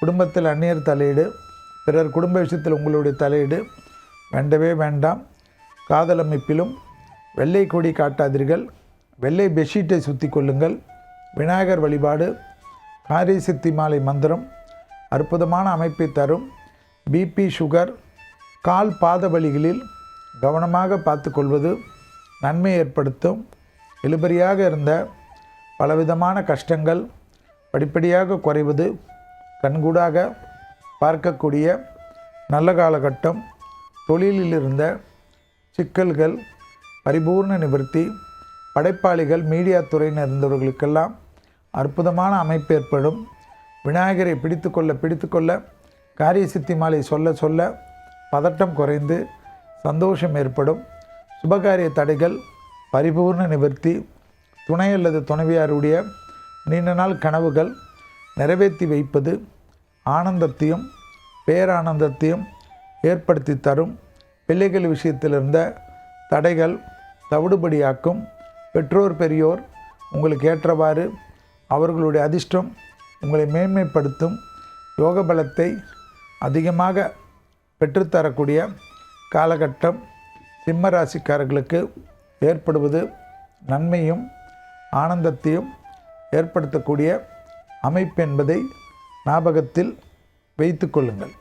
குடும்பத்தில் அந்நியர் தலையீடு, பிறர் குடும்ப விஷயத்தில் உங்களுடைய தலையீடு வேண்டவே வேண்டாம். காதல் அமைப்பிலும் வெள்ளை கொடி காட்டாதீர்கள். வெள்ளை பெட்ஷீட்டை சுற்றி கொள்ளுங்கள். விநாயகர் வழிபாடு, காரிய சித்தி மாலை மந்திரம் அற்புதமான அமைப்பை தரும். பிபி, சுகர், கால் பாத வலிகளில் கவனமாக பார்த்து கொள்வது நன்மை ஏற்படுத்தும். இழுபறியாக இருந்த பலவிதமான கஷ்டங்கள் படிப்படியாக குறைவது கண்கூடாக பார்க்கக்கூடிய நல்ல காலகட்டம். தொழிலில் இருந்த சிக்கல்கள் பரிபூர்ண நிவர்த்தி. படைப்பாளிகள், மீடியா துறையினர் இருந்தவர்களுக்கெல்லாம் அற்புதமான அமைப்பு ஏற்படும். விநாயகரை பிடித்துக்கொள்ள காரிய சித்தி மாலை சொல்ல பதட்டம் குறைந்து சந்தோஷம் ஏற்படும். சுபகாரிய தடைகள் பரிபூர்ண நிவர்த்தி. துணை அல்லது துணைவியாருடைய நீண்ட நாள் கனவுகள் நிறைவேற்றி வைப்பது ஆனந்தத்தையும் பேரானந்தத்தையும் ஏற்படுத்தி தரும். பிள்ளைகள் விஷயத்தில் இருந்த தடைகள் தவிடுபடியாக்கும். பெற்றோர் பெரியோர் உங்களுக்கு ஏற்றவாறு அவர்களுடைய அதிர்ஷ்டம் உங்களை மேன்மைப்படுத்தும். யோக பலத்தை அதிகமாக பெற்றுத்தரக்கூடிய காலகட்டம் சிம்ம ராசிக்காரர்களுக்கு ஏற்படுவது நன்மையும் ஆனந்தத்தையும் ஏற்படுத்தக்கூடிய அமைப்பு என்பதை ஞாபகத்தில் வைத்து கொள்ளுங்கள்.